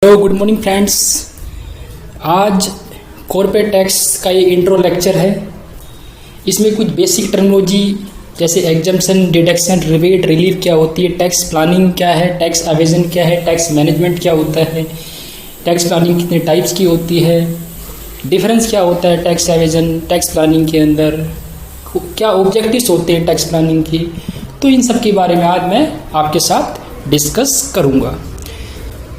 Hello good morning friends. आज corporate tax का ये इंट्रो लेक्चर है। इसमें कुछ बेसिक टर्मिनोलॉजी जैसे एग्जम्पशन, डिडक्शन, रिबेट, रिलीफ क्या होती है, टैक्स प्लानिंग क्या है, टैक्स एवेजन क्या है, टैक्स मैनेजमेंट क्या होता है, टैक्स प्लानिंग कितने टाइप्स की होती है, डिफरेंस क्या होता है टैक्स एवेजन टैक्स प्लानिंग के अंदर, क्या ऑब्जेक्टिव्स होते हैं टैक्स प्लानिंग की। तो इन सब के बारे में आज मैं आपके साथ डिस्कस करूँगा।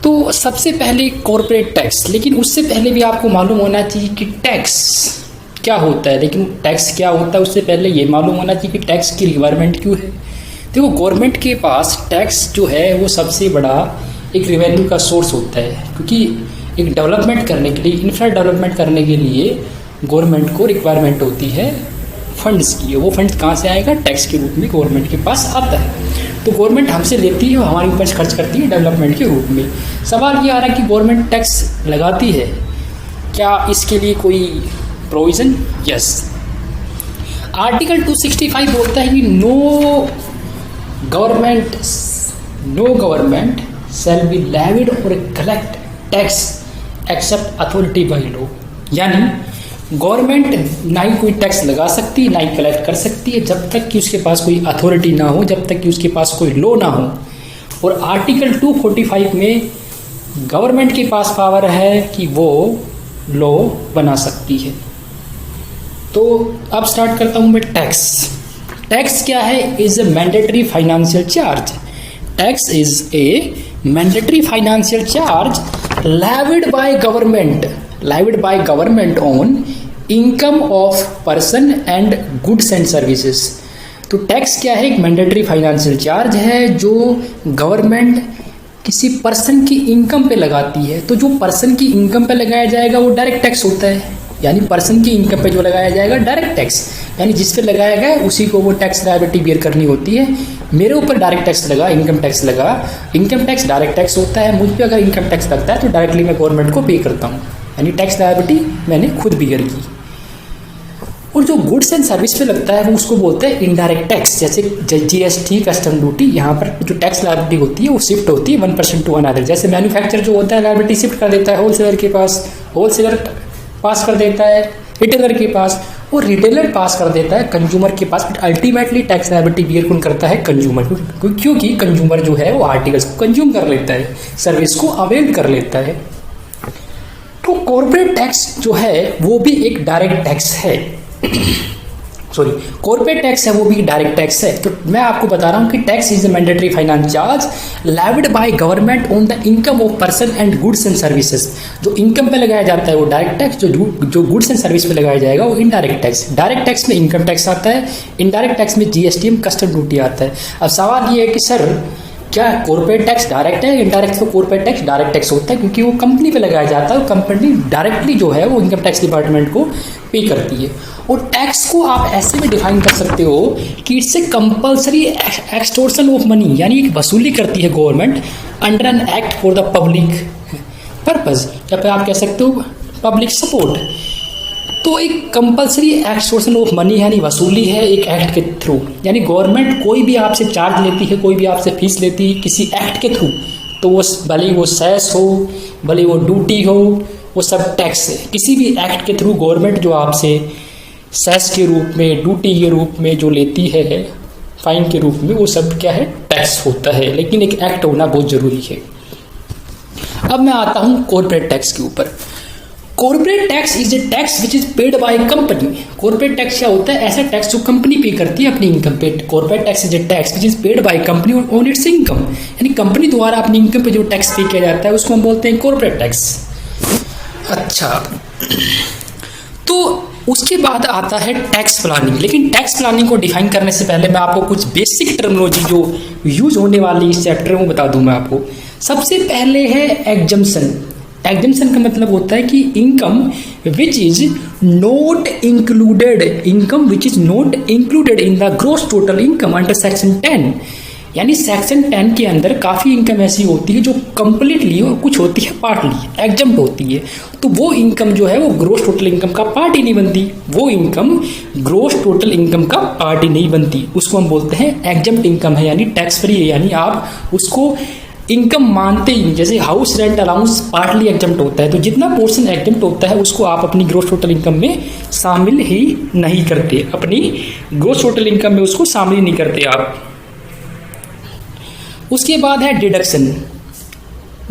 तो सबसे पहले कॉर्पोरेट टैक्स, लेकिन उससे पहले भी आपको मालूम होना चाहिए कि टैक्स क्या होता है। लेकिन टैक्स क्या होता है उससे पहले ये मालूम होना चाहिए कि टैक्स की रिक्वायरमेंट क्यों है। देखो, गवर्नमेंट के पास टैक्स जो है वो सबसे बड़ा एक रेवेन्यू का सोर्स होता है, क्योंकि एक डेवलपमेंट करने के लिए, इंफ्रा डेवलपमेंट करने के लिए गवर्नमेंट को रिक्वायरमेंट होती है फंड्स की। वो फंड्स कहाँ से आएगा? टैक्स के रूप में गवर्नमेंट के पास आता है। तो गवर्नमेंट हमसे लेती है और हमारे ऊपर खर्च करती है डेवलपमेंट के रूप में। सवाल ये आ रहा है कि गवर्नमेंट टैक्स लगाती है, क्या इसके लिए कोई प्रोविज़न? यस, आर्टिकल 265 बोलता है कि no government shall be levied और collect tax except authority by law. यानी गवर्नमेंट ना ही कोई टैक्स लगा सकती है ना ही कलेक्ट कर सकती है जब तक कि उसके पास कोई अथॉरिटी ना हो, जब तक कि उसके पास कोई लॉ ना हो। और आर्टिकल 245 में गवर्नमेंट के पास पावर है कि वो लॉ बना सकती है। तो अब स्टार्ट करता हूँ मैं टैक्स। टैक्स क्या है? Is a mandatory financial charge. Tax is a mandatory financial charge levied by government on income of person and goods and services. तो टैक्स क्या है? एक मैंडेटरी फाइनेंशियल चार्ज है जो गवर्नमेंट किसी पर्सन की इनकम पे लगाती है। तो जो पर्सन की इनकम पे लगाया जाएगा वो डायरेक्ट टैक्स होता है। यानी पर्सन की इनकम पे जो लगाया जाएगा डायरेक्ट टैक्स, यानी जिस पे लगाया गया उसी को वो टैक्स लायबिलिटी बियर करनी होती है। मेरे ऊपर डायरेक्ट टैक्स लगा, इनकम टैक्स लगा, इनकम टैक्स डायरेक्ट टैक्स होता है। मुझ पे अगर इनकम टैक्स लगता है तो डायरेक्टली मैं गवर्नमेंट को पे करता हूँ, यानी टैक्स लायबिलिटी मैंने खुद बियर की। और जो गुड्स एंड सर्विस पे लगता है वो उसको बोलते हैं इनडायरेक्ट टैक्स। जैसे GST, कस्टम ड्यूटी, यहाँ पर जो टैक्स लायबिलिटी होती है वो शिफ्ट होती है 1% टू अनदर। जैसे मैन्युफैक्चर जो होता है लायबिलिटी शिफ्ट कर देता है होलसेलर के पास, होलसेलर पास कर देता है रिटेलर के पास, और रिटेलर पास कर देता है कंज्यूमर के पास। अल्टीमेटली टैक्स लायबिलिटी बियर कौन करता है? कंज्यूमर, क्योंकि कंज्यूमर जो है वो आर्टिकल्स को कंज्यूम कर लेता है, सर्विस को अवेल कर लेता है। तो कॉर्पोरेट टैक्स जो है वो भी एक डायरेक्ट टैक्स है। सॉरी, कॉर्पोरेट टैक्स है वो भी डायरेक्ट टैक्स है। तो मैं आपको बता रहा हूँ कि tax is a mandatory finance charge levied by government on the income of person and goods and services. जो इनकम पे लगाया जाता है वो डायरेक्ट टैक्स, जो गुड्स एंड सर्विस पे लगाया जाएगा वो इनडायरेक्ट टैक्स। डायरेक्ट टैक्स में इनकम टैक्स आता है, इनडायरेक्ट टैक्स में GST, कस्टम ड्यूटी आता है। अब सवाल ये है कि सर क्या कॉर्पोरेट टैक्स डायरेक्ट है? इनडायरेक्ट? तो कॉर्पोरेट टैक्स डायरेक्ट टैक्स होता है क्योंकि वो कंपनी पे लगाया जाता है और कंपनी डायरेक्टली जो है वो इनकम टैक्स डिपार्टमेंट को पे करती है। और टैक्स को आप ऐसे भी डिफाइन कर सकते हो कि it's a compulsory extortion of money, यानी एक वसूली करती है government under an act for the public purpose, या फिर आप कह सकते हो पब्लिक सपोर्ट। तो एक कंपल्सरी एक्सटोर्शन ऑफ मनी यानी वसूली है एक एक्ट के थ्रू। यानी गवर्नमेंट कोई भी आपसे चार्ज लेती है, कोई भी आपसे फीस लेती है किसी एक्ट के थ्रू, तो वो भले वो सेस हो, भले वो ड्यूटी हो, वो सब टैक्स है। किसी भी एक्ट के थ्रू गवर्नमेंट जो आपसे सेस के रूप में, ड्यूटी के रूप में जो लेती है, फाइन के रूप में, वो सब क्या है? टैक्स होता है। लेकिन एक एक्ट होना बहुत ज़रूरी है। अब मैं आता हूँ कॉर्पोरेट टैक्स के ऊपर। Corporate tax is a tax which is paid by company. Corporate tax क्या होता है? ऐसा टैक्स जो कंपनी पे करती है अपनी इनकम पे। Corporate tax is a tax which is paid by company on it's income, यानी कंपनी द्वारा अपनी इनकम पे जो टैक्स पे किया जाता है उसको हम बोलते हैं कॉर्पोरेट टैक्स। अच्छा, तो उसके बाद आता है टैक्स प्लानिंग। लेकिन टैक्स प्लानिंग को डिफाइन करने से पहले मैं आपको कुछ बेसिक टर्मिनोलॉजी जो यूज होने वाली इस चैप्टर में बता दूं मैं आपको। सबसे पहले है एग्जम्पशन। एग्जम्पशन का मतलब होता है कि income which is not included in the gross total income under section 10। यानी सेक्शन 10 के अंदर काफ़ी इनकम ऐसी होती है जो कंप्लीटली, और कुछ होती है पार्टली एग्जम्प्ट होती है। तो वो इनकम जो है वो ग्रोस टोटल इनकम का पार्ट ही नहीं बनती। वो इनकम ग्रोस टोटल इनकम का पार्ट ही नहीं बनती, उसको हम बोलते हैं एग्जम्प्ट इनकम है, यानी टैक्स फ्री है। यानी आप उसको इनकम मानते ही, जैसे house rent allowance partly exempt होता है, तो जितना पोर्शन एग्जम्प्ट होता है उसको आप अपनी ग्रॉस टोटल इनकम में शामिल ही नहीं करते, अपनी ग्रॉस टोटल इनकम में उसको शामिल नहीं करते आप। उसके बाद है डिडक्शन।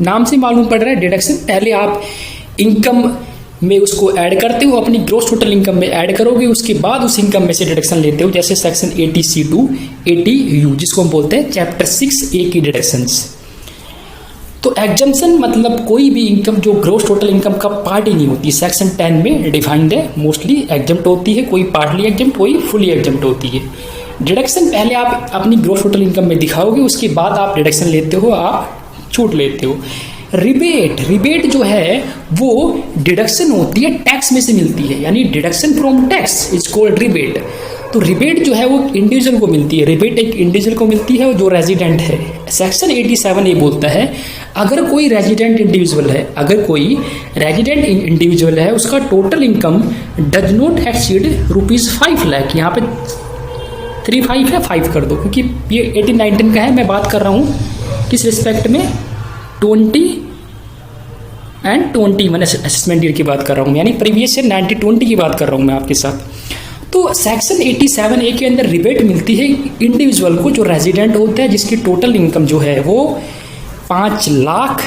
नाम से मालूम पड़ रहा है डिडक्शन, पहले आप इनकम में उसको ऐड करते हो, अपनी ग्रॉस टोटल इनकम में ऐड करोगे, उसके बाद उस इनकम में से डिडक्शन लेते हो, जैसे सेक्शन 80C2 80U जिसको हम बोलते हैं चैप्टर 6A की डिडक्शंस। तो एग्जम्पशन मतलब कोई भी इनकम जो ग्रॉस टोटल इनकम का पार्ट ही नहीं होती, सेक्शन 10 में डिफाइंड है, मोस्टली एग्जम्प्ट होती है, कोई पार्टली एग्जम्प्ट कोई फुली एग्जम्प्ट होती है। डिडक्शन पहले आप अपनी ग्रॉस टोटल इनकम में दिखाओगे, उसके बाद आप डिडक्शन लेते हो, आप छूट लेते हो। रिबेट जो है वो डिडक्शन होती है, टैक्स में से मिलती है, यानी deduction from tax is called rebate. तो रिबेट जो है वो इंडिविजुअल को मिलती है, रिबेट एक इंडिविजुअल को मिलती है जो रेजिडेंट है। सेक्शन 87A बोलता है अगर कोई रेजिडेंट इंडिविजुअल है, अगर कोई रेजिडेंट इंडिविजुअल है, उसका total income does not exceed ₹5 lakh, यहाँ पे 35 है 5 कर दो, क्योंकि ये 18-19 का है, मैं बात कर रहा हूँ किस रिस्पेक्ट में 20 एंड 21 असेसमेंट ईयर की बात कर रहा हूँ, यानी प्रीवियस ईयर 1920 की बात कर रहा हूँ मैं आपके साथ। तो सेक्शन 87A के अंदर रिबेट मिलती है इंडिविजुअल को जो रेजिडेंट होता है, जिसकी टोटल इनकम जो है वो 5 लाख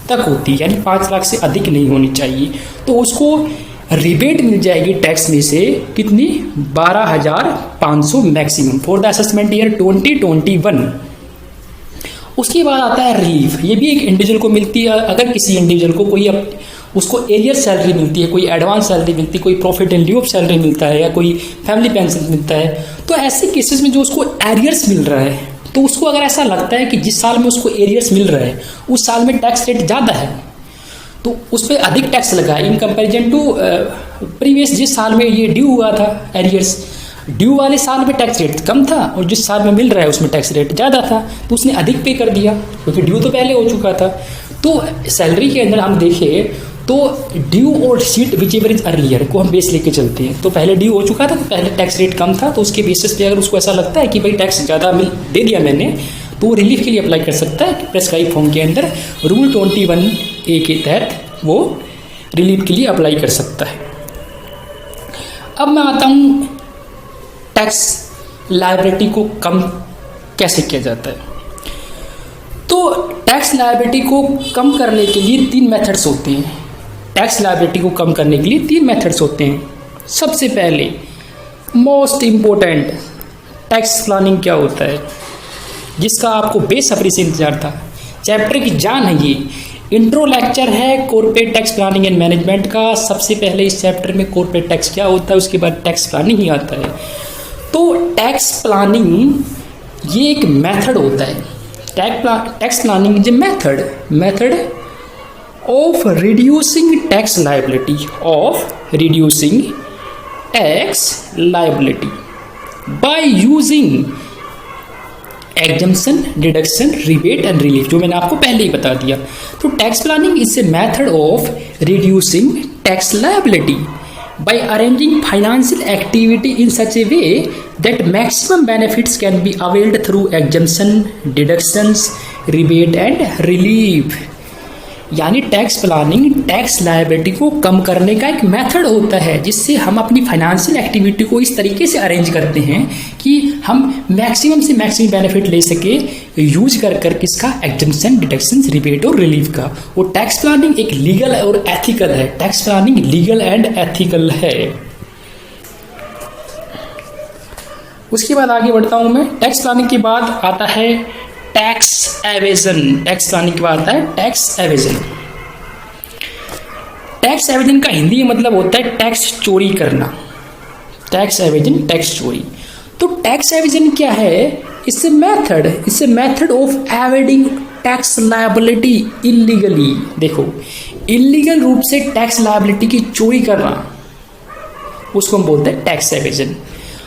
तक होती है, यानी 5 लाख से अधिक नहीं होनी चाहिए। तो उसको रिबेट मिल जाएगी टैक्स में से कितनी, 12,500 maximum for the assessment year 2021। उसके बाद आता है रिलीफ, ये भी एक इंडिविजुअल को मिलती है। अगर किसी इंडिविजुअल को कोई उसको एरियर सैलरी मिलती है, कोई एडवांस सैलरी मिलती है, कोई profit in lieu of salary मिलता है, या कोई फैमिली पेंशन मिलता है, तो ऐसे केसेस में जो उसको एरियर्स मिल रहा है, तो उसको अगर ऐसा लगता है कि जिस साल में उसको एरियर्स मिल रहा है उस साल में टैक्स रेट ज़्यादा है, तो उस पर अधिक टैक्स लगा इन कंपेरिजन टू प्रीवियस जिस साल में ये ड्यू हुआ था एरियर्स, ड्यू वाले साल में टैक्स रेट कम था और जिस साल में मिल रहा है उसमें टैक्स रेट ज़्यादा था, तो उसने अधिक पे कर दिया क्योंकि ड्यू तो पहले हो चुका था। तो सैलरी के अंदर हम देखें तो ड्यू और receipt which ever is earlier को हम बेस लेके चलते हैं। तो पहले ड्यू हो चुका था, तो पहले टैक्स रेट कम था, तो उसके बेसिस पे अगर उसको ऐसा लगता है कि भाई टैक्स ज़्यादा दे दिया मैंने, तो वो रिलीफ के लिए अप्लाई कर सकता है प्रेस्क्राइब फॉर्म के अंदर, रूल 21A के तहत वो रिलीफ के लिए अप्लाई कर सकता है। अब मैं आता हूँ टैक्स लायबिलिटी को कम कैसे किया जाता है। तो टैक्स लायबिलिटी को कम करने के लिए 3 मेथड्स होते हैं। टैक्स लायबिलिटी को कम करने के लिए 3 मेथड्स होते हैं। सबसे पहले मोस्ट इम्पोर्टेंट टैक्स प्लानिंग क्या होता है, जिसका आपको बेसब्री से इंतजार था, चैप्टर की जान है ये। इंट्रो लेक्चर है corporate tax planning and management का। सबसे पहले इस चैप्टर में कॉर्पोरेट टैक्स क्या होता है, उसके बाद टैक्स प्लानिंग ही आता है। तो टैक्स प्लानिंग ये एक मेथड होता है। Tax planning is a method of reducing tax liability, by using exemption, deduction, rebate and relief, जो मैंने आपको पहले ही बता दिया। तो tax planning is a method of reducing tax liability by arranging financial activity in such a way that maximum benefits can be availed through exemption, deductions, rebate and relief। यानी tax planning tax liability को कम करने का एक method होता है, जिससे हम अपनी फाइनेंशियल एक्टिविटी को इस तरीके से अरेंज करते हैं कि हम मैक्सिमम से मैक्सिमम बेनिफिट ले सके यूज कर किसका, एग्जम्पशन, डिडक्शन, रिबेट और रिलीफ का। वो टैक्स प्लानिंग एक लीगल और एथिकल है। Tax planning legal and ethical है। उसके बाद आगे बढ़ता हूं मैं। टैक्स प्लानिंग के बाद आता है टैक्स एवेजन। टैक्स प्लानिंग के बाद आता है टैक्स एवेजन। टैक्स एवेजन का हिंदी में मतलब होता है टैक्स चोरी करना। टैक्स एवेजन, टैक्स चोरी। तो टैक्स एवेजन क्या है? It's a method of evading tax liability illegally. देखो, इलीगल रूप से टैक्स लायबिलिटी की चोरी करना, उसको हम बोलते हैं टैक्स एवेजन।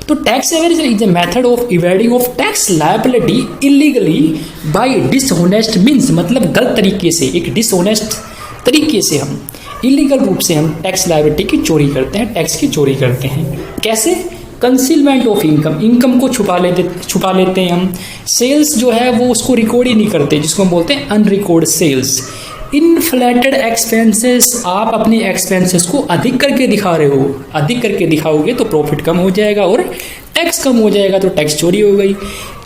तो tax evasion is a method of evading of tax liability illegally by dishonest means, मतलब गलत तरीके से, एक डिसऑनेस्ट तरीके से हम इलीगल रूप से हम टैक्स लायबिलिटी की चोरी करते हैं, टैक्स की चोरी करते हैं। कैसे? कंसीलमेंट ऑफ इनकम, इनकम को छुपा लेते हैं हम। सेल्स जो है वो उसको रिकॉर्ड ही नहीं करते, जिसको हम बोलते हैं अनरिकॉर्ड सेल्स। इनफ्लेटेड एक्सपेंसेस, आप अपने एक्सपेंसेस को अधिक करके दिखा रहे हो, अधिक करके दिखाओगे तो प्रॉफिट कम हो जाएगा और टैक्स कम हो जाएगा तो टैक्स चोरी हो गई।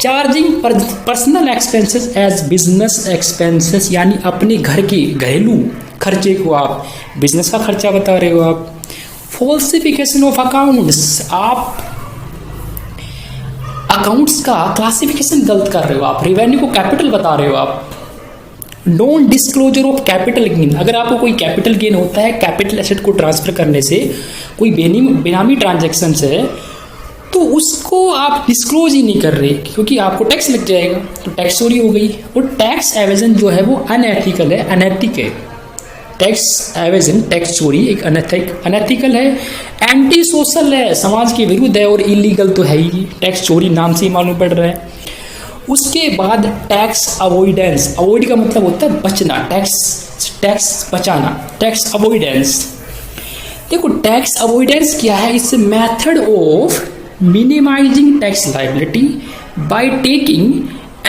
Charging personal expenses as business expenses, यानी अपने घर के घरेलू खर्चे को आप बिजनेस का खर्चा बता रहे हो आप। फॉल्सिफिकेशन ऑफ अकाउंट्स, आप अकाउंट्स का क्लासिफिकेशन गलत कर रहे हो आप, रेवेन्यू को कैपिटल बता रहे हो आप। Non disclosure of capital gain, अगर आपको कोई कैपिटल गेन होता है कैपिटल एसेट को ट्रांसफर करने से, कोई बेनामी ट्रांजैक्शन है, तो उसको आप डिस्क्लोज ही नहीं कर रहे क्योंकि आपको टैक्स लग जाएगा, तो टैक्स चोरी हो गई। और टैक्स एवेजन जो है वो अनएथिकल है, अनैतिक है। टैक्स एवेजन, टैक्स चोरी एक अनएथिकल है, एंटी सोशल है, समाज के विरुद्ध है और इलीगल तो है ही, टैक्स चोरी नाम से ही मालूम पड़ रहा है। उसके बाद टैक्स अवॉइडेंस, अवॉइड का मतलब होता है बचना, टैक्स बचाना, टैक्स अवॉइडेंस। देखो टैक्स अवॉइडेंस क्या है, it's method of minimising tax liability by taking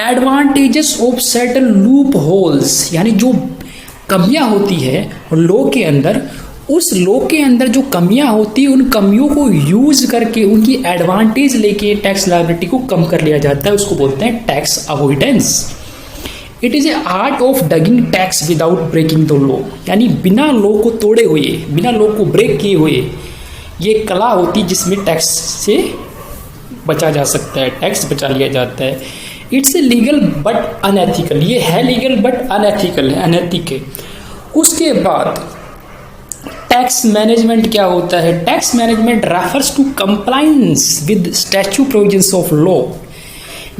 advantages of certain loopholes, यानी जो कमियां होती है लॉ के अंदर, उस लॉ के अंदर जो कमियां होती है उन कमियों को यूज करके उनकी एडवांटेज लेके टैक्स लायबिलिटी को कम कर लिया जाता है, उसको बोलते हैं tax avoidance. It is a art of dodging tax without breaking the law, यानी बिना लॉ को तोड़े हुए, बिना लॉ को ब्रेक किए हुए ये कला होती जिसमें टैक्स से बचा जा सकता है, टैक्स बचा लिया जाता है। It's a legal but unethical, ये है लीगल बट अनएथिकल है, अनैतिक है। उसके बाद टैक्स मैनेजमेंट क्या होता है, tax management refers to compliance with statute provisions of law,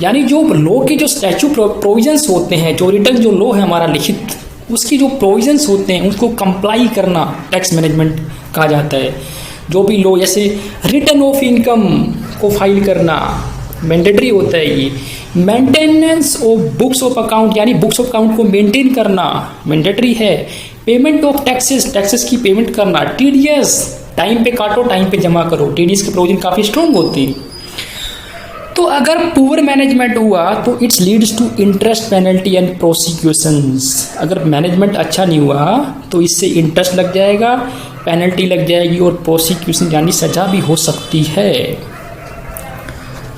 यानी जो लॉ के जो स्टैच्यू प्रोविजंस होते हैं, जो रिटर्न जो लॉ है हमारा लिखित, उसकी जो प्रोविजंस होते हैं उसको कंप्लाई करना टैक्स मैनेजमेंट कहा जाता है। जो भी लॉ, जैसे रिटर्न ऑफ इनकम को फाइल करना मैंडेटरी होता है ये। Maintenance of books of account, यानी बुक्स ऑफ अकाउंट को मेंटेन करना मैंडेटरी है। पेमेंट ऑफ टैक्सेस, टैक्सेस की पेमेंट करना। टीडीएस, टाइम पे काटो टाइम पे जमा करो, टीडीएस के प्रोविजन काफ़ी स्ट्रॉन्ग होती है। तो अगर पुअर मैनेजमेंट हुआ तो it's leads to interest penalty and prosecutions, अगर मैनेजमेंट अच्छा नहीं हुआ तो इससे इंटरेस्ट लग जाएगा, पेनल्टी लग जाएगी और प्रोसिक्यूशन यानी सजा भी हो सकती है।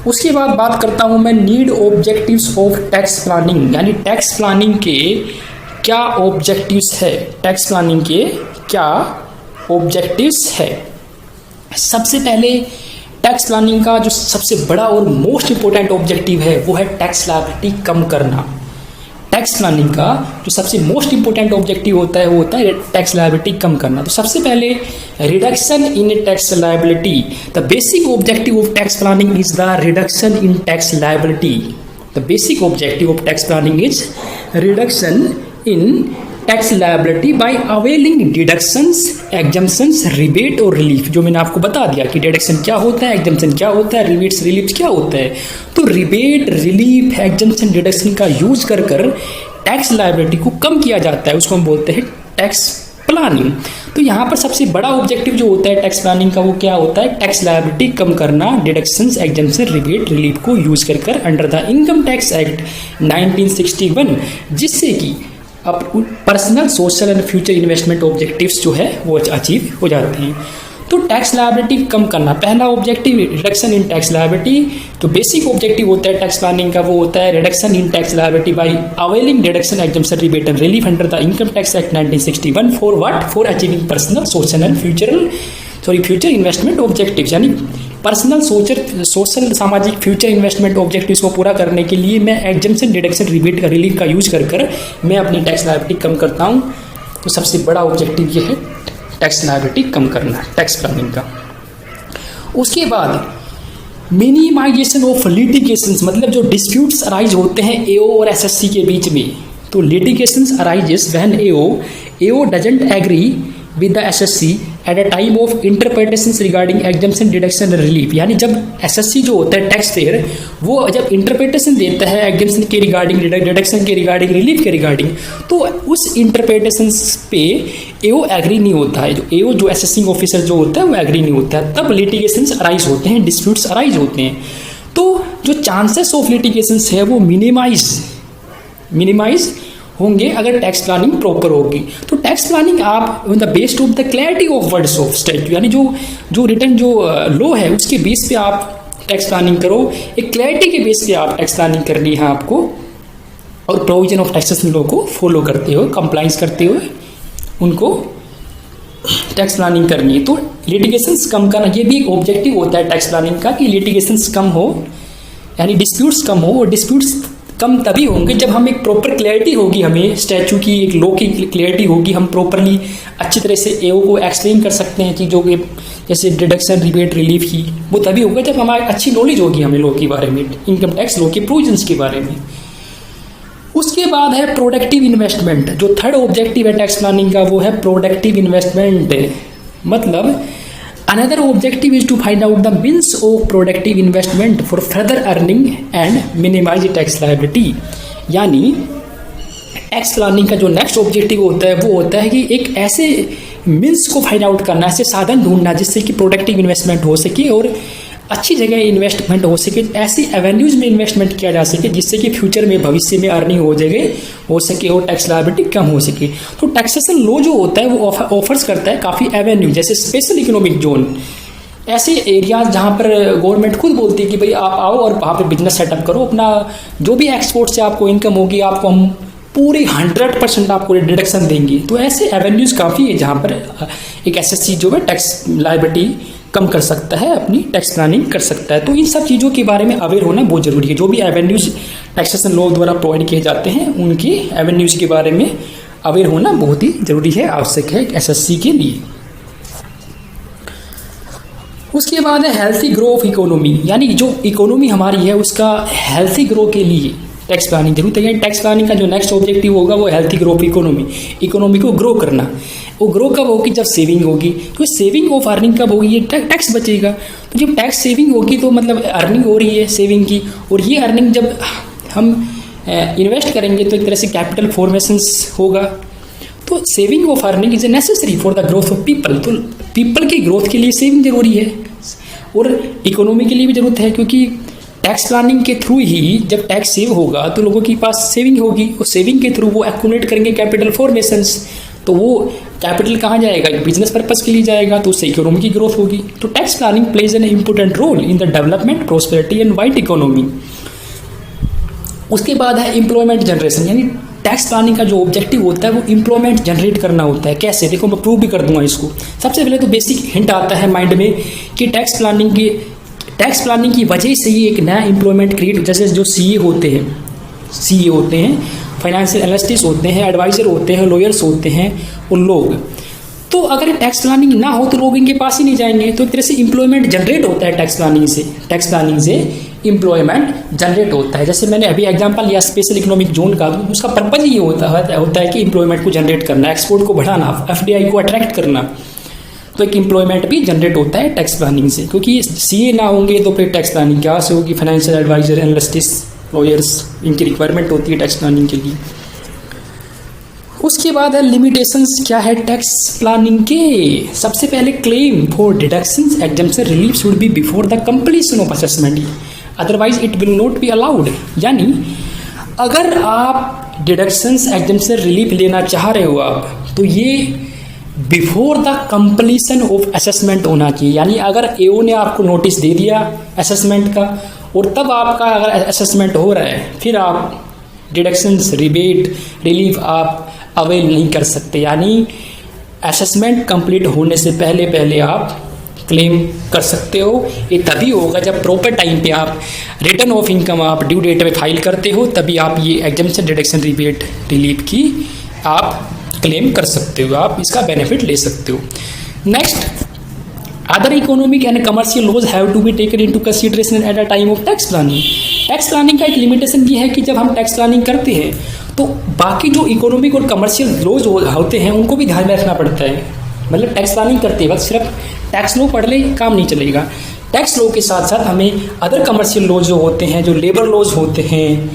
उसके बाद बात करता हूँ मैं need objectives of tax planning, यानी टैक्स प्लानिंग के क्या ऑब्जेक्टिव्स है, टैक्स प्लानिंग के क्या ऑब्जेक्टिव्स है। सबसे पहले टैक्स प्लानिंग का जो सबसे बड़ा और मोस्ट इंपॉर्टेंट ऑब्जेक्टिव है वो है टैक्स लायबिलिटी कम करना। टैक्स प्लानिंग का जो सबसे मोस्ट इंपॉर्टेंट ऑब्जेक्टिव होता है वो होता है टैक्स लायबिलिटी कम करना। तो सबसे पहले reduction in tax liability, the basic objective of tax planning is the reduction in tax liability. The basic objective of tax planning is reduction in tax liability by availing deductions, exemptions, rebate और relief. जो मैंने आपको बता दिया कि deduction क्या होता है, एग्जम्पशन क्या होता है, रिबेट्स रिलीफ क्या होता है। तो रिबेट, रिलीफ, एग्जम्पशन, डिडक्शन का यूज कर टैक्स लायबिलिटी को कम किया जाता है, उसको हम बोलते हैं टैक्स प्लानिंग। तो यहाँ पर सबसे बड़ा ऑब्जेक्टिव जो होता है टैक्स प्लानिंग का वो क्या होता है, टैक्स लायबिलिटी कम करना, डिडक्शंस, एग्जम्पशन, रिबेट, रिलीफ को यूज कर under the income tax act 1961, जिससे कि अब personal, social and future investment objectives जो है वो अचीव हो जाते हैं। तो टैक्स लायबिलिटी कम करना पहला objective, reduction in tax liability. तो बेसिक ऑब्जेक्टिव होता है टैक्स प्लानिंग का वो होता है reduction in tax liability by availing deduction, exemption, rebate and relief under the income tax act 1961 for what, for achieving personal, social and future investment objectives, यानी personal, social, सामाजिक, future investment objectives को पूरा करने के लिए मैं exemption, deduction, rebate का relief का यूज कर मैं अपनी टैक्स लायबिलिटी कम करता हूँ। तो सबसे बड़ा ऑब्जेक्टिव ये है टैक्स लायबिलिटी कम करना टैक्स प्लानिंग का। उसके बाद मिनिमाइजेशन ऑफ लिटिगेशंस, मतलब जो डिस्प्यूट्स अराइज होते हैं एओ और एसएससी के बीच में। तो litigations arises when AO doesn't agree with the assessee at a time of interpretations regarding exemption deduction relief. यानी जब एसएससी जो होता है टैक्स पेयर, वो जब इंटरप्रिटेशन देता है एग्जम्पशन के रिगार्डिंग, डिडक्शन के रिगार्डिंग, रिलीफ के रिगार्डिंग, तो उस इंटरप्रिटेशन पे एओ एग्री नहीं होता है। जो एओ जो असेसिंग ऑफिसर जो होता है वो एग्री नहीं होता है, तब लिटिगेशंस अराइज होते हैं, डिस्प्यूट्स अराइज होते हैं। तो जो चांसेस ऑफ लिटिगेशंस है वो मिनिमाइज होंगे अगर टैक्स प्लानिंग प्रॉपर होगी। तो टैक्स प्लानिंग आप the based of the clarity of words of statute, यानी जो रिटर्न जो लॉ है उसके बेस पे आप टैक्स प्लानिंग करो, एक क्लैरिटी के बेस पे आप टैक्स प्लानिंग करनी है आपको, और प्रोविजन ऑफ टैक्सेशन लॉ को फॉलो करते हुए, कंप्लाइंस करते हुए उनको टैक्स प्लानिंग करनी है। तो लिटिगेशंस कम करना, ये भी एक ऑब्जेक्टिव होता है टैक्स प्लानिंग का कि लिटिगेशंस कम हो, यानी डिस्प्यूट्स कम हो। और डिस्प्यूट्स कम तभी होंगे जब हम एक प्रॉपर क्लैरिटी होगी, हमें स्टैच्यू की, एक लॉ की क्लैरिटी होगी, हम प्रॉपरली अच्छी तरह से एओ को एक्सप्लेन कर सकते हैं चीज़ों के, जैसे डिडक्शन, रिबेट, रिलीफ की। वो तभी होगा जब हमारी अच्छी नॉलेज होगी हमें लॉ के बारे में, इनकम टैक्स लॉ के प्रोविजंस के बारे में। उसके बाद है प्रोडक्टिव इन्वेस्टमेंट। जो थर्ड ऑब्जेक्टिव है टैक्स प्लानिंग का वो है प्रोडक्टिव इन्वेस्टमेंट। मतलब another objective is to find out the means of productive investment for further earning and minimise tax liability. यानी टैक्स प्लानिंग का जो नेक्स्ट ऑब्जेक्टिव होता है वो होता है कि एक ऐसे मीन्स को फाइंड आउट करना, ऐसे साधन ढूंढना जिससे कि प्रोडक्टिव इन्वेस्टमेंट हो सके और अच्छी जगह इन्वेस्टमेंट हो सके, ऐसी एवेन्यूज में इन्वेस्टमेंट किया जा सके जिससे कि फ्यूचर में, भविष्य में अर्निंग हो सके और टैक्स लायबिलिटी कम हो सके। तो टैक्सेशन लॉ जो होता है वो ऑफर्स करता है काफ़ी एवेन्यू, जैसे स्पेशल इकोनॉमिक जोन, ऐसे एरियाज जहाँ पर गवर्नमेंट खुद बोलती है कि भाई आप आओ और वहाँ पर बिजनेस सेटअप करो, अपना जो भी एक्सपोर्ट से आपको इनकम होगी आपको हम पूरी 100% आपको डिडक्शन देंगे। तो ऐसे एवेन्यूज काफ़ी है जहाँ पर एक एसएससी जो है टैक्स लायबिलिटी कम कर सकता है, अपनी टैक्स प्लानिंग कर सकता है। तो इन सब चीज़ों के बारे में अवेयर होना बहुत ज़रूरी है। जो भी एवेन्यूज टैक्सेशन लॉ द्वारा प्रोवाइड किए जाते हैं उनकी एवेन्यूज के बारे में अवेयर होना बहुत ही ज़रूरी है, आवश्यक है एसएससी के लिए। उसके बाद है हेल्थी ग्रो ऑफ इकोनॉमी, यानी जो इकोनॉमी हमारी है उसका हेल्थी ग्रो के लिए टैक्स प्लानिंग जरूर है। टैक्स प्लानिंग का जो नेक्स्ट ऑब्जेक्टिव होगा वो healthy grow of economy, economy को ग्रो करना। वो ग्रो कब होगी? जब सेविंग होगी। तो सेविंग ऑफ अर्निंग कब होगी? ये टैक्स बचेगा। तो जब टैक्स सेविंग होगी तो मतलब अर्निंग हो रही है सेविंग की, और ये अर्निंग जब हम इन्वेस्ट करेंगे तो एक तरह से कैपिटल फॉर्मेशंस होगा। तो saving of earning is a necessary for the growth of people. तो पीपल की ग्रोथ के लिए सेविंग जरूरी है और इकोनॉमी के लिए भी जरूरत है, क्योंकि टैक्स प्लानिंग के थ्रू ही जब टैक्स सेव होगा तो लोगों के पास सेविंग होगी, और सेविंग के थ्रू वो एक्यूमुलेट करेंगे कैपिटल फॉर्मेशंस। तो वो कैपिटल कहाँ जाएगा? बिजनेस पर्पस के लिए जाएगा, तो उससे इकोनॉमी की ग्रोथ होगी। तो tax planning plays an important role in the development, prosperity and white economy. उसके बाद है एम्प्लॉयमेंट जनरेशन, यानी टैक्स प्लानिंग का जो ऑब्जेक्टिव होता है वो एम्प्लॉयमेंट जनरेट करना होता है। कैसे? देखो मैं प्रूव भी कर दूंगा इसको। सबसे पहले तो बेसिक हिंट आता है माइंड में कि टैक्स प्लानिंग की वजह से ही एक नया एम्प्लॉयमेंट क्रिएट, जैसे जो सीए होते हैं, फाइनेंशियल एनालिस्ट होते हैं, एडवाइजर होते हैं, लॉयर्स होते हैं, उन लोग। तो अगर टैक्स प्लानिंग ना हो तो लोग इनके पास ही नहीं जाएंगे। तो एक तरह से एम्प्लॉयमेंट जनरेट होता है टैक्स प्लानिंग से एम्प्लॉयमेंट जनरेट होता है। जैसे मैंने अभी एग्जांपल लिया स्पेशल इकोनॉमिक जोन का, तो उसका पर्पज ये होता है कि एम्प्लॉयमेंट को जनरेट करना, एक्सपोर्ट को बढ़ाना, एफडीआई को अट्रैक्ट करना। तो एक एम्प्लॉयमेंट भी जनरेट होता है टैक्स प्लानिंग से, क्योंकि सीए ना होंगे तो फिर टैक्स प्लानिंग क्या से होगी? फाइनेंशियल एडवाइजर, एनालिस्ट, लॉयर्स, इनकी रिक्वायरमेंट होती है टैक्स प्लानिंग के लिए। उसके बाद है लिमिटेशंस क्या है टैक्स प्लानिंग के। सबसे पहले claim for deductions, exemption, relief should be before the completion of assessment, otherwise it will not be allowed. यानी अगर आप डिडक्शंस, एग्जम्पशन, रिलीफ लेना चाह रहे हो आप, तो ये before the completion of assessment होना चाहिए। यानी अगर एओ ने आपको नोटिस दे दिया असेसमेंट का और तब आपका अगर असेसमेंट हो रहा है, फिर आप डिडक्शंस, रिबेट, रिलीफ आप अवेल नहीं कर सकते। यानी असेसमेंट कंप्लीट होने से पहले आप क्लेम कर सकते हो। ये तभी होगा जब प्रॉपर टाइम पे आप रिटर्न ऑफ इनकम आप ड्यू डेट में फाइल करते हो, तभी आप ये एग्जम्पशन, डिडक्शन, रिबेट, रिलीफ की आप क्लेम कर सकते हो, आप इसका बेनिफिट ले सकते हो। Next, other economic and commercial laws have to be taken into consideration at a time of tax planning. Tax planning का एक लिमिटेशन ये है कि जब हम टैक्स प्लानिंग करते हैं तो बाकी जो इकोनॉमिक और कमर्शियल लॉज होते हैं उनको भी ध्यान में रखना पड़ता है। मतलब टैक्स प्लानिंग करते वक्त सिर्फ टैक्स लॉ पढ़ ले काम नहीं चलेगा, टैक्स लॉ के साथ साथ हमें अदर कमर्शियल लॉज जो होते हैं, जो लेबर लॉज होते हैं,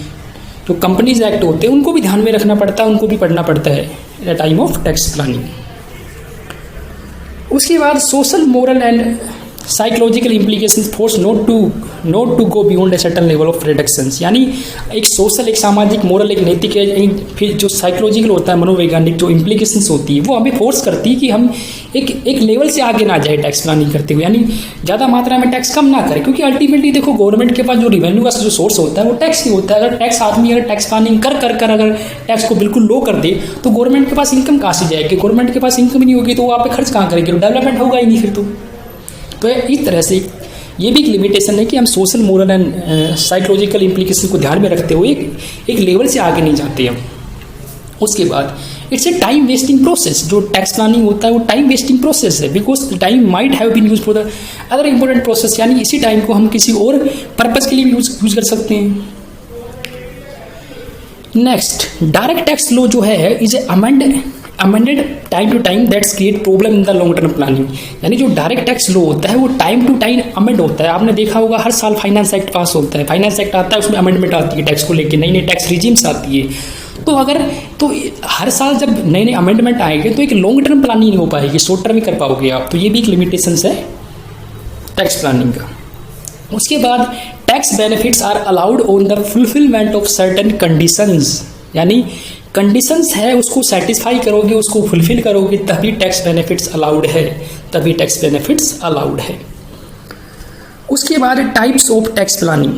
जो कंपनीज एक्ट होते हैं, उनको भी ध्यान में रखना पड़ता है, उनको भी पढ़ना पड़ता है at time of tax planning. उसके बाद social, moral and psychological implications force not to go beyond a certain level of reductions, यानी एक सोशल, एक सामाजिक, मोरल, एक नैतिक है, फिर जो साइकोलॉजिकल होता है, मनोवैज्ञानिक जो इम्प्लीकेशंस होती है, वो हमें फोर्स करती है कि हम एक लेवल से आगे ना जाए टैक्स प्लानिंग करते हुए, यानी ज़्यादा मात्रा में टैक्स कम ना करें, क्योंकि अल्टीमेटली देखो गवर्नमेंट के पास जो रिवेन्यू का जो सोर्स होता है वो टैक्स ही होता है। अगर टैक्स आदमी अगर टैक्स प्लानिंग कर अगर टैक्स को बिल्कुल लो कर दे तो गवर्नमेंट के पास इनकम कहाँ से जाएगी, गवर्नमेंट के पास इनकम ही नहीं होगी तो वो आप पे खर्च कहाँ करेगी, डेवलपमेंट होगा ही नहीं फिर तो इस तरह से ये भी एक लिमिटेशन है कि हम social, moral and psychological implication को ध्यान में रखते हुए एक लेवल से आगे नहीं जाते हम। उसके बाद it's a time wasting process, जो टैक्स प्लानिंग होता है वो टाइम वेस्टिंग प्रोसेस है, because time might have been use for the other important process, यानी इसी टाइम को हम किसी और पर्पज के लिए भी यूज कर सकते हैं। नेक्स्ट, डायरेक्ट टैक्स लॉ जो है is amended time to time that's create problem in the long term planning, यानी जो डायरेक्ट टैक्स लॉ होता है वो टाइम टू टाइम अमेंड होता है। आपने देखा होगा हर साल फाइनेंस एक्ट पास होता है, फाइनेंस एक्ट आता है उसमें अमेंडमेंट आती है टैक्स को लेकर, नई नई टैक्स रिजीम्स आती है, तो हर साल जब नए नए अमेंडमेंट आएंगे तो एक लॉन्ग टर्म प्लानिंग नहीं हो पाएगी, शॉर्ट टर्म ही कर पाओगे आप, तो ये भी एक लिमिटेशंस है टैक्स प्लानिंग का। उसके बाद tax benefits are allowed on the fulfilment of certain conditions, यानी कंडीशंस है उसको सेटिस्फाई करोगे, उसको फुलफिल करोगे तभी टैक्स बेनिफिट्स अलाउड है, तभी टैक्स बेनिफिट्स अलाउड है। उसके बाद types of tax planning,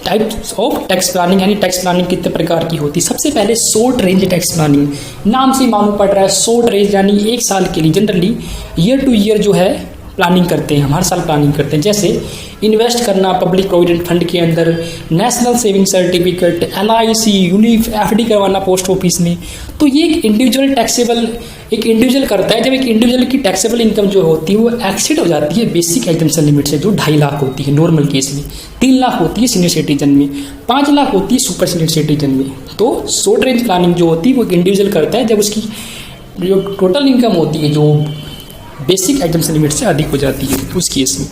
types of tax planning यानी टैक्स प्लानिंग कितने प्रकार की होती है। सबसे पहले शॉर्ट रेंज टैक्स प्लानिंग, नाम से मालूम पड़ रहा है शॉर्ट रेंज, यानी एक साल के लिए, जनरली ईयर टू ईयर जो है प्लानिंग करते हैं, हम हर साल प्लानिंग करते हैं, जैसे इन्वेस्ट करना पब्लिक प्रोविडेंट फंड के अंदर, national saving certificate, LIC, यूनिफ, FD करवाना पोस्ट ऑफिस में, तो ये एक इंडिविजुअल करता है। जब एक इंडिविजुअल की टैक्सेबल इनकम जो होती है वो एक्सीड हो जाती है बेसिक एग्जम्पशन लिमिट से, जो 2.5 लाख होती है नॉर्मल केस में, 3 लाख होती है सीनियर सिटीजन में, 5 लाख होती है सुपर सीनियर सिटीजन में। तो शॉर्ट रेंज प्लानिंग जो होती है वो एक इंडिविजुअल करता है जब उसकी जो टोटल इनकम होती है जो बेसिक एग्जम्पशन लिमिट से अधिक हो जाती है उस केस में।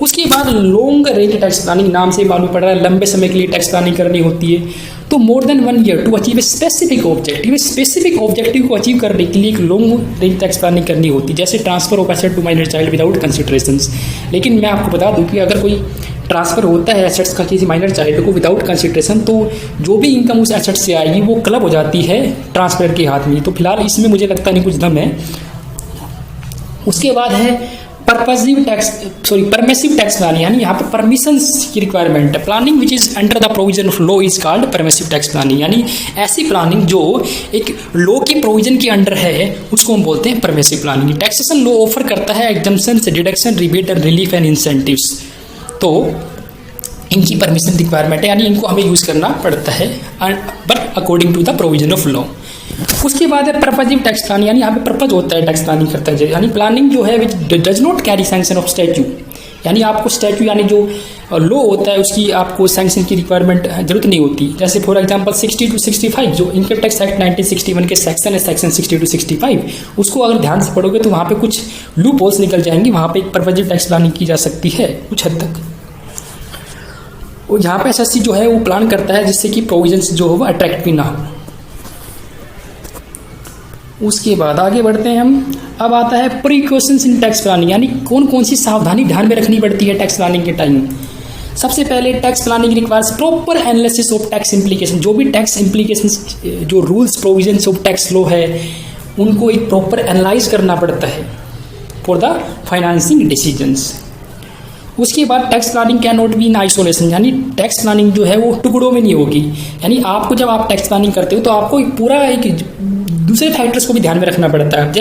उसके बाद लॉन्ग रेंज टैक्स प्लानिंग, नाम से मालूम पड़ रहा है लंबे समय के लिए टैक्स प्लानिंग करनी होती है, तो more than 1 year to achieve a specific objective, specific objective को अचीव करने के लिए एक लॉन्ग रेंज टैक्स प्लानिंग करनी होती है, जैसे transfer of asset to minor child without considerations. लेकिन मैं आपको बता दूं कि अगर कोई ट्रांसफर होता है एसेट्स का किसी माइनर चाइल्ड को विदाउट कंसिडरेशन, तो जो भी इनकम उस एसेट से आएगी वो क्लब हो जाती है ट्रांसफर के हाथ में, तो फिलहाल इसमें मुझे लगता नहीं कुछ दम है। उसके बाद है परमिसिव टैक्स प्लानिंग, यानी यहाँ पर परमिशंस की रिक्वायरमेंट है। Planning which is under the provision of law is called permissive tax planning, यानी ऐसी प्लानिंग जो एक लॉ के प्रोविजन के अंडर है उसको हम बोलते हैं permissive planning. Taxation law offer करता है exemptions, deduction, rebate and relief and incentives, तो इनकी परमिशन रिक्वायरमेंट है, यानी इनको हमें यूज करना पड़ता है but according to the provision of law. उसके बाद है पर्पजिव टैक्स प्लानिंग, यानी यहाँ पे पर्पज होता है टैक्स प्लानिंग करता है, यानी प्लानिंग जो है which does not carry sanction of statue, यानी आपको स्टैच्यू यानी जो लॉ होता है उसकी आपको सैंक्शन की रिक्वायरमेंट जरूरत नहीं होती। जैसे फॉर एग्जांपल 60 to 65 जो इनकम टैक्स एक्ट 1961 के सेक्शन है, सेक्शन 60 to 65, उसको अगर ध्यान से पढ़ोगे तो वहाँ पे कुछ लूप होल्स निकल जाएंगी, वहाँ पे एक पर्पजिव टैक्स प्लानिंग की जा सकती है कुछ हद तक। और यहाँ पे SSC जो है वो प्लान करता है जिससे कि प्रोविजंस जो हो वो अट्रैक्ट भी ना हो। उसके बाद आगे बढ़ते हैं हम, अब आता है प्रिकॉशंस इन टैक्स प्लानिंग, यानी कौन कौन सी सावधानी ध्यान में रखनी पड़ती है टैक्स प्लानिंग के टाइम। सबसे पहले tax planning requires proper analysis of tax implication, जो भी टैक्स इम्प्लीकेशंस जो rules provisions of tax law है उनको एक प्रॉपर एनालाइज करना पड़ता है फॉर द फाइनेंसिंग डिसीजंस। उसके बाद tax planning can not be in isolation, यानी टैक्स प्लानिंग जो है वो टुकड़ों में नहीं होगी, यानी आपको जब आप टैक्स प्लानिंग करते हो तो आपको एक पूरा एक दूसरे फैक्टर्स को भी ध्यान में रखना पड़ता है,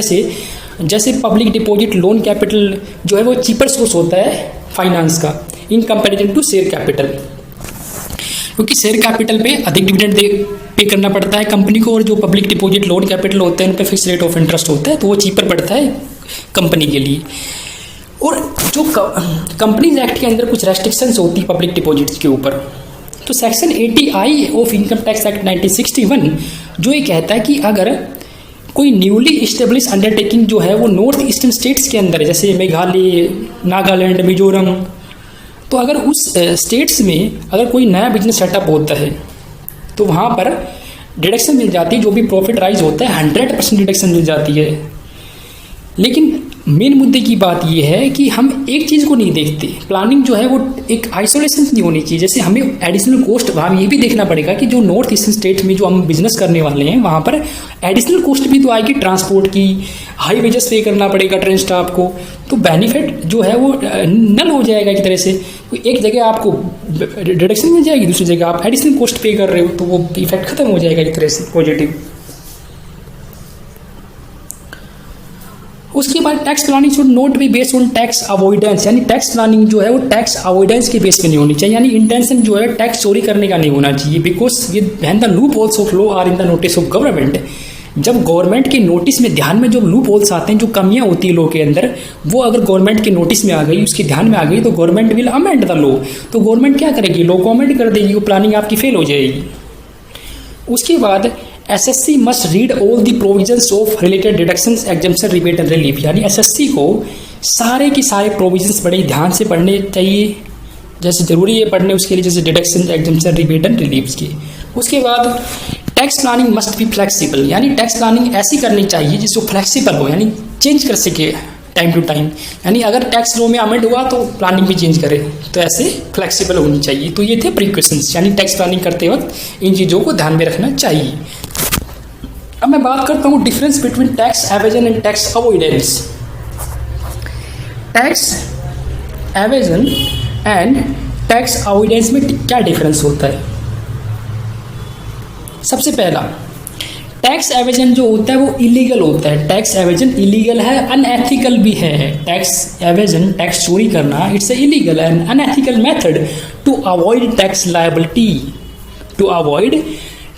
जैसे पब्लिक डिपॉजिट लोन कैपिटल जो है वो चीपर सोर्स होता है फाइनेंस का in comparison to share capital, क्योंकि शेयर कैपिटल पे अधिक डिविडेंड पे करना पड़ता है कंपनी को, और जो पब्लिक डिपॉजिट लोन कैपिटल होते हैं उन पे फिक्स रेट ऑफ इंटरेस्ट होता है, तो वो चीपर पड़ता है कंपनी के लिए। और जो कंपनीज एक्ट के अंदर कुछ रेस्ट्रिक्शंस होती है पब्लिक डिपॉजिट्स के ऊपर, तो section 80I of income tax act 1961 जो ये कहता है कि अगर कोई न्यूली इस्टेब्लिश अंडरटेकिंग जो है वो नॉर्थ ईस्टर्न स्टेट्स के अंदर है, जैसे मेघालय, नागालैंड, मिजोरम, तो अगर उस स्टेट्स में अगर कोई नया बिजनेस सेटअप होता है तो वहाँ पर डिडक्शन मिल जाती है, जो भी प्रॉफिट राइज होता है 100% डिडक्शन मिल जाती है। लेकिन मेन मुद्दे की बात यह है कि हम एक चीज़ को नहीं देखते, प्लानिंग जो है वो एक आइसोलेशन नहीं होनी चाहिए। जैसे हमें एडिशनल कॉस्ट वहाँ ये भी देखना पड़ेगा कि जो नॉर्थ ईस्टर्न स्टेट में जो हम बिजनेस करने वाले हैं वहाँ पर एडिशनल कॉस्ट भी तो आएगी, ट्रांसपोर्ट की, हाई वेजेस पे करना पड़ेगा ट्रेन स्टाफ को, तो बेनिफिट जो है वो नल हो जाएगा एक तरह से। एक जगह आपको डिडक्शन मिल जाएगी, दूसरी जगह आप एडिशनल कॉस्ट पे कर रहे हो, तो वो इफेक्ट खत्म हो जाएगा एक तरह से पॉजिटिव। उसके बाद tax planning should not be based on tax avoidance, यानी टैक्स प्लानिंग जो है वो टैक्स अवॉइडेंस के बेस पे नहीं होनी चाहिए, यानी इंटेंशन जो है टैक्स चोरी करने का नहीं होना चाहिए। Because when the loopholes of law are in the notice of government, जब गवर्नमेंट के नोटिस में ध्यान में जो लूप होल्स आते हैं, जो कमियां होती है लॉ के अंदर, वो अगर गवर्नमेंट के नोटिस में आ गई, उसके ध्यान में आ गई, तो government will amend the law. तो गवर्नमेंट क्या करेगी, लॉ को अमेंड कर देगी, वो प्लानिंग आपकी फेल हो जाएगी। उसके बाद SSC must read all the provisions of related deductions, exemption, rebate and relief, यानी एसएससी को सारे के सारे प्रोविजंस बड़े ध्यान से पढ़ने चाहिए, जैसे जरूरी है पढ़ने उसके लिए, जैसे deduction, exemption, rebate and relief के। उसके बाद tax planning must be flexible, यानी टैक्स प्लानिंग ऐसी करनी चाहिए जिसको फ्लेक्सिबल हो, यानी चेंज कर सके टाइम टू टाइम, यानी अगर टैक्स लॉ में अमेंड हुआ तो प्लानिंग भी चेंज करे, तो ऐसे फ्लेक्सिबल होनी चाहिए। तो ये थे प्रिकॉशंस, यानी टैक्स प्लानिंग करते वक्त इन चीज़ों को ध्यान में रखना चाहिए। अब मैं बात करता हूँ difference between tax evasion and tax avoidance. Tax evasion and tax avoidance में क्या डिफरेंस होता है? सबसे पहला, टैक्स एवेजन जो होता है वो इलीगल होता है। टैक्स एवेजन इलीगल है, अनएथिकल भी है। टैक्स एवेजन, टैक्स चोरी करना, it's a illegal and unethical method to avoid tax liability, to avoid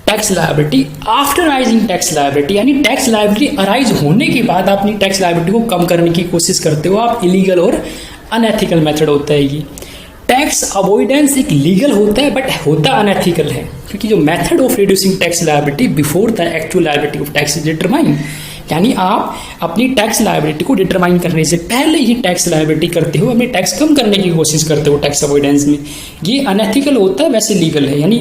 tax liability after rising tax liability, यानी टैक्स लायबिलिटी अराइज होने के बाद आप अपनी टैक्स लायबिलिटी को कम करने की कोशिश करते हो, आप इलीगल और अनएथिकल मेथड होता है ये। टैक्स अवॉइडेंस एक लीगल होता है बट होता अनएथिकल है, क्योंकि जो method of reducing tax liability before the actual liability of tax is determine, यानी आप अपनी टैक्स लायबिलिटी को डिटरमाइन करने से पहले ही टैक्स लायबिलिटी करते हो, अपनी टैक्स कम करने की कोशिश करते हो टैक्स अवॉइडेंस में। ये अनएथिकल होता है, वैसे लीगल है, यानी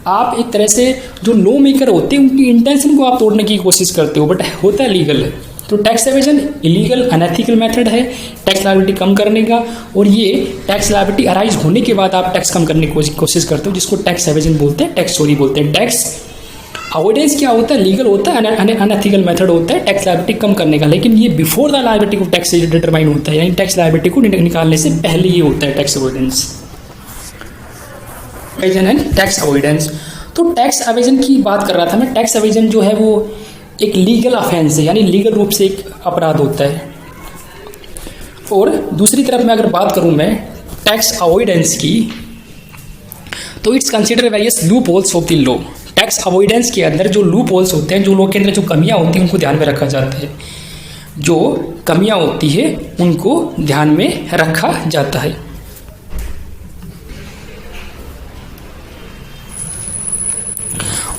आप एक तरह से जो लॉ मेकर होते हैं उनकी इंटेंशन को आप तोड़ने की कोशिश करते हो, बट होता है लीगल है। तो tax evasion illegal unethical method है टैक्स लायबिलिटी कम करने का, और ये टैक्स लायबिलिटी अराइज होने के बाद आप टैक्स कम करने की कोशिश करते हो, जिसको टैक्स एवेजन बोलते हैं, टैक्स चोरी बोलते हैं। टैक्स अवॉइडेंस क्या होता है, लीगल होता है, अनएथिकल मेथड होता है टैक्स लायबिलिटी कम करने का, लेकिन ये before the liability of tax determine होता है, यानी टैक्स लायबिलिटी को निकालने से पहले ये होता है tax avoidance. Evasion and tax avoidance. तो टैक्स एवेजन की बात कर रहा था मैं। टैक्स एवेजन जो है वो एक लीगल ऑफेंस है, यानी लीगल रूप से एक अपराध होता है। और दूसरी तरफ मैं अगर बात करूं मैं टैक्स अवॉइडेंस की, तो it's consider various loop holes of the law. Tax avoidance के अंदर जो लूप होल्स होते हैं, जो लॉ के अंदर जो कमियां होती हैं उनको ध्यान में रखा जाता है, जो कमियां होती है उनको ध्यान में रखा जाता है।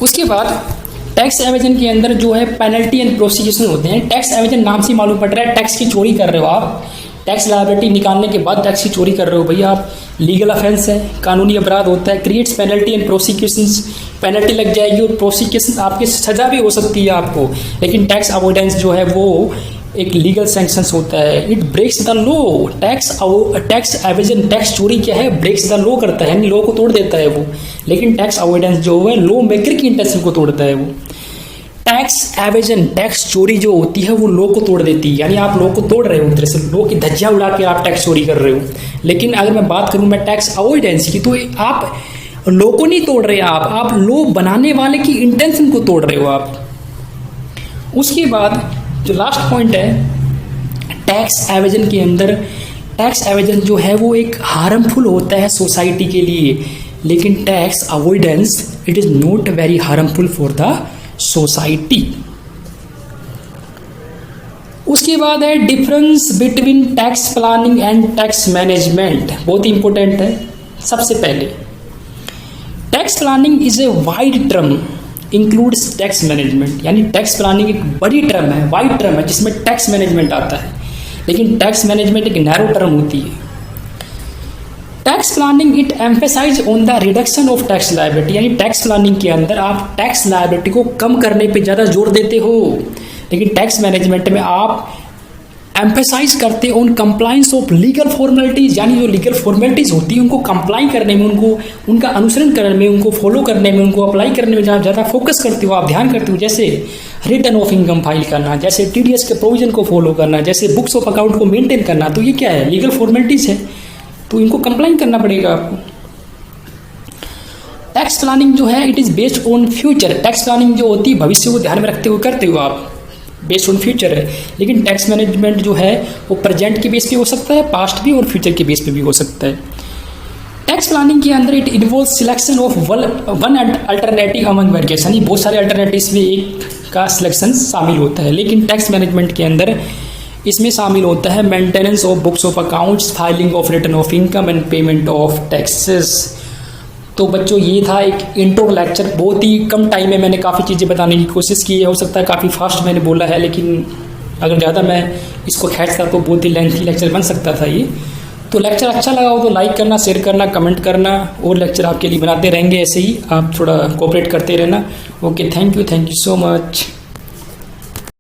उसके बाद टैक्स एवेजन के अंदर जो है पेनल्टी एंड प्रोसिक्यूशन होते हैं। टैक्स एवेजन नाम से मालूम पड़ रहा है टैक्स की चोरी कर रहे हो आप, टैक्स लायबिलिटी निकालने के बाद टैक्स की चोरी कर रहे हो भैया आप, लीगल ऑफेंस है, कानूनी अपराध होता है। Creates penalty and prosecutions, penalty लग जाएगी और प्रोसिक्यूशन आपकी सजा भी हो सकती है आपको। लेकिन टैक्स अवॉइडेंस जो है वो एक लीगल सैंक्शंस होता है। It breaks the law. Tax evasion, tax चोरी क्या है, ब्रेक्स द लॉ करता है, यानी लॉ को तोड़ देता है वो। लेकिन टैक्स अवॉइडेंस जो है लॉ मेकर की इंटेंशन को तोड़ता है वो। टैक्स एवेजन, टैक्स चोरी जो होती है वो लॉ को तोड़ देती है, यानी आप लॉ को तोड़ रहे हो, तरह से लॉ की धज्जियां उड़ा के आप टैक्स चोरी कर रहे हो। लेकिन अगर मैं बात करूं मैं टैक्स अवॉइडेंस की, तो आप लॉ को नहीं तोड़ रहे, आप लॉ बनाने वाले की इंटेंशन को तोड़ रहे हो आप। उसके बाद जो लास्ट पॉइंट है टैक्स एवेजन के अंदर, टैक्स एवेजन जो है वो एक हार्मफुल होता है सोसाइटी के लिए, लेकिन tax avoidance it is not very harmful for the society. उसके बाद है difference between tax planning and tax management, बहुत ही इंपॉर्टेंट है। सबसे पहले tax planning is a wide term includes tax management, यानी टैक्स प्लानिंग एक बड़ी टर्म है, वाइड टर्म है, जिसमें टैक्स मैनेजमेंट आता है, लेकिन टैक्स मैनेजमेंट एक नैरो टर्म होती है। Tax planning it emphasise on the reduction of tax liability, यानी टैक्स प्लानिंग के अंदर आप टैक्स लायबिलिटी को कम करने पे ज़्यादा जोर देते हो, लेकिन टैक्स मैनेजमेंट में आप एम्फेसाइज करते on compliance of legal formalities, यानी जो लीगल फॉर्मेलिटीज़ होती है उनको कंप्लाई करने में, उनको उनका अनुसरण करने में, उनको फॉलो करने में, उनको अप्लाई करने में जहाँ ज़्यादा फोकस करते हो, आप ध्यान करते हो, जैसे रिटर्न ऑफ इनकम फाइल करना, जैसे टीडीएस के प्रोविजन को फॉलो करना, जैसे बुक्स ऑफ अकाउंट को मेंटेन करना, तो ये क्या है, लीगल फॉर्मेलिटीज़ है, तो इनको कंप्लाई करना पड़ेगा आपको। टैक्स प्लानिंग जो है it is based on future, tax planning जो होती है भविष्य को ध्यान में रखते हुए करते हो आप, बेस्ड ऑन फ्यूचर है, लेकिन टैक्स मैनेजमेंट जो है वो प्रेजेंट के बेस पे हो सकता है, पास्ट भी और फ्यूचर के बेस पे भी हो सकता है। टैक्स प्लानिंग के अंदर it involve selection of one alternative among various, यानी बहुत सारे अल्टरनेटिव्स में एक का सिलेक्शन शामिल होता है, लेकिन टैक्स मैनेजमेंट के अंदर इसमें शामिल होता है maintenance of books of accounts, filing of return of income and payment of taxes. तो बच्चों ये था एक इंट्रो लेक्चर, बहुत ही कम टाइम में मैंने काफ़ी चीज़ें बताने की कोशिश की है, हो सकता है काफ़ी फास्ट मैंने बोला है, लेकिन अगर ज़्यादा मैं इसको खींचता तो बहुत ही लेंथी लेक्चर बन सकता था ये। तो लेक्चर अच्छा लगा हो तो लाइक करना, शेयर करना, कमेंट करना, और लेक्चर आपके लिए बनाते रहेंगे ऐसे ही, आप थोड़ा कोऑपरेट करते रहना। Okay, thank you so much.